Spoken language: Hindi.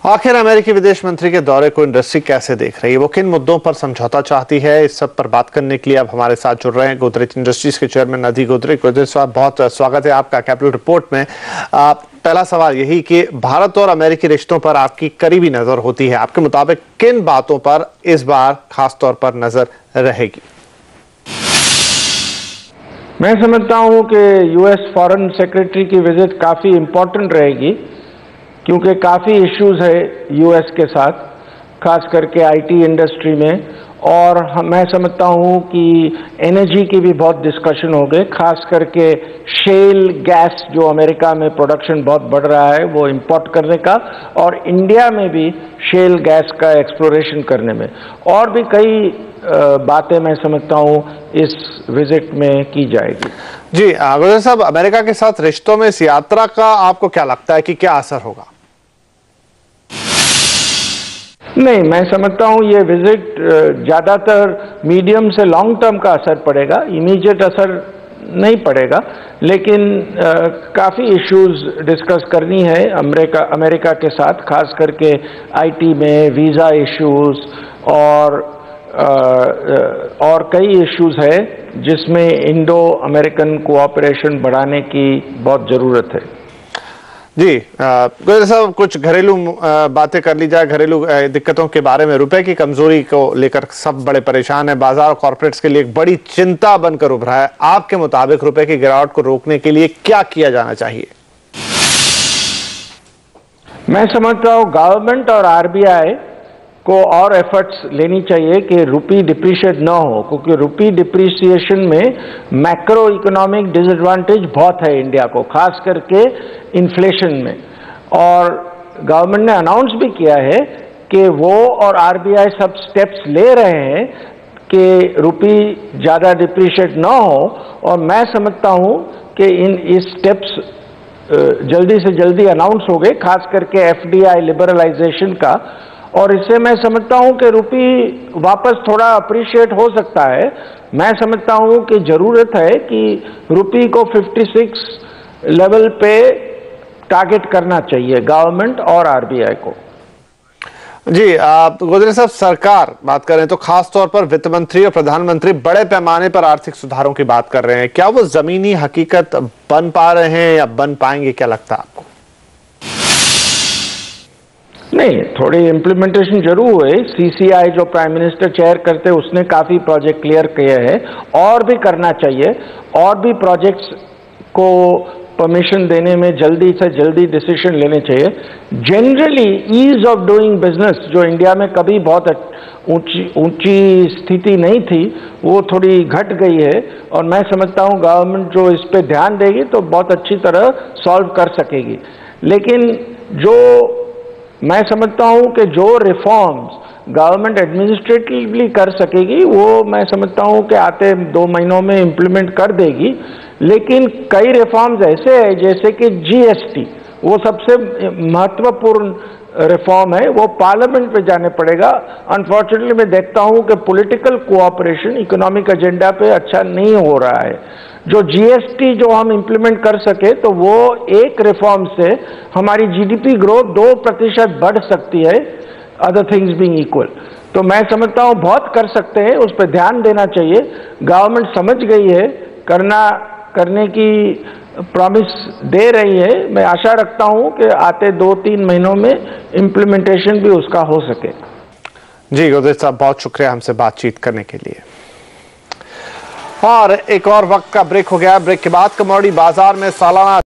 आखिर अमेरिकी विदेश मंत्री के दौरे को इंडस्ट्री कैसे देख रही है, वो किन मुद्दों पर समझौता चाहती है, इस सब पर बात करने के लिए अब हमारे साथ जुड़ रहे हैं गोदरेज इंडस्ट्रीज के चेयरमैन अधी गोदरेज। गोदरेज साहब, बहुत स्वागत है आपका कैपिटल रिपोर्ट में। पहला सवाल यही कि भारत और अमेरिकी रिश्तों पर आपकी करीबी नजर होती है, आपके मुताबिक किन बातों पर इस बार खास तौर पर नजर रहेगी? मैं समझता हूं कि यूएस फॉरेन सेक्रेटरी की विजिट काफ़ी इम्पोर्टेंट रहेगी, क्योंकि काफ़ी इश्यूज है यूएस के साथ, खास करके आईटी इंडस्ट्री में। और मैं समझता हूं कि एनर्जी की भी बहुत डिस्कशन हो गए, खास करके शेल गैस जो अमेरिका में प्रोडक्शन बहुत बढ़ रहा है वो इंपोर्ट करने का, और इंडिया में भी शेल गैस का एक्सप्लोरेशन करने में, और भी कई बातें मैं समझता हूं इस विजिट में की जाएगी। जी गोदरेज साहब, अमेरिका के साथ रिश्तों में इस यात्रा का आपको क्या लगता है कि क्या असर होगा? नहीं, मैं समझता हूं ये विजिट ज़्यादातर मीडियम से लॉन्ग टर्म का असर पड़ेगा, इमीडिएट असर नहीं पड़ेगा, लेकिन काफ़ी इश्यूज डिस्कस करनी है अमेरिका के साथ, खास करके आईटी में वीज़ा इश्यूज और कई इश्यूज है जिसमें इंडो अमेरिकन कोऑपरेशन बढ़ाने की बहुत ज़रूरत है। जी गोदरेज साहब, कुछ घरेलू बातें कर ली जाए, घरेलू दिक्कतों के बारे में। रुपए की कमजोरी को लेकर सब बड़े परेशान है, बाजार और कॉर्पोरेट्स के लिए एक बड़ी चिंता बनकर उभरा है। आपके मुताबिक रुपए की गिरावट को रोकने के लिए क्या किया जाना चाहिए? मैं समझता हूँ गवर्नमेंट और आरबीआई को और एफर्ट्स लेनी चाहिए कि रुपी डिप्रिशिएट ना हो, क्योंकि रुपी डिप्रिसिएशन में मैक्रो इकोनॉमिक डिसएडवांटेज बहुत है इंडिया को, खास करके इन्फ्लेशन में। और गवर्नमेंट ने अनाउंस भी किया है कि वो और आरबीआई सब स्टेप्स ले रहे हैं कि रुपी ज़्यादा डिप्रिशिएट ना हो, और मैं समझता हूँ कि इस स्टेप्स जल्दी से जल्दी अनाउंस हो गए, खास करके एफडीआई लिबरलाइजेशन का, और इससे मैं समझता हूं कि रुपी वापस थोड़ा अप्रिशिएट हो सकता है। मैं समझता हूं कि जरूरत है कि रुपी को 56 लेवल पे टारगेट करना चाहिए गवर्नमेंट और आरबीआई को। जी गोदरेज साहब, सरकार बात करें तो खास तौर पर वित्त मंत्री और प्रधानमंत्री बड़े पैमाने पर आर्थिक सुधारों की बात कर रहे हैं, क्या वो जमीनी हकीकत बन पा रहे हैं या बन पाएंगे, क्या लगता है आपको? नहीं, थोड़ी इम्प्लीमेंटेशन जरूर हुए। सीसीआई जो प्राइम मिनिस्टर चेयर करते हैं उसने काफ़ी प्रोजेक्ट क्लियर किए हैं, और भी करना चाहिए, और भी प्रोजेक्ट्स को परमिशन देने में जल्दी से जल्दी डिसीजन लेने चाहिए। Generally ease of doing business जो इंडिया में कभी बहुत ऊंची स्थिति नहीं थी, वो थोड़ी घट गई है, और मैं समझता हूँ गवर्नमेंट जो इस पे ध्यान देगी तो बहुत अच्छी तरह सॉल्व कर सकेगी। लेकिन जो मैं समझता हूं कि जो रिफॉर्म्स गवर्नमेंट एडमिनिस्ट्रेटिवली कर सकेगी वो मैं समझता हूं कि आते 2 महीनों में इम्प्लीमेंट कर देगी। लेकिन कई रिफॉर्म्स ऐसे हैं जैसे कि जीएसटी, वो सबसे महत्वपूर्ण रिफॉर्म है, वो पार्लियामेंट पे जाने पड़ेगा। अनफॉर्चुनेटली मैं देखता हूं कि पॉलिटिकल कोऑपरेशन इकोनॉमिक एजेंडा पे अच्छा नहीं हो रहा है। जो जीएसटी जो हम इम्प्लीमेंट कर सके तो वो एक रिफॉर्म से हमारी जीडीपी ग्रोथ 2% बढ़ सकती है, अदर थिंग्स बीइंग इक्वल। तो मैं समझता हूँ बहुत कर सकते हैं, उस पर ध्यान देना चाहिए। गवर्नमेंट समझ गई है, करने की प्रॉमिस दे रही है। मैं आशा रखता हूँ कि आते 2-3 महीनों में इम्प्लीमेंटेशन भी उसका हो सके। जी गोदरेज साहब, बहुत शुक्रिया हमसे बातचीत करने के लिए। और एक और वक्त का ब्रेक हो गया। ब्रेक के बाद कमोडिटी बाजार में सालाना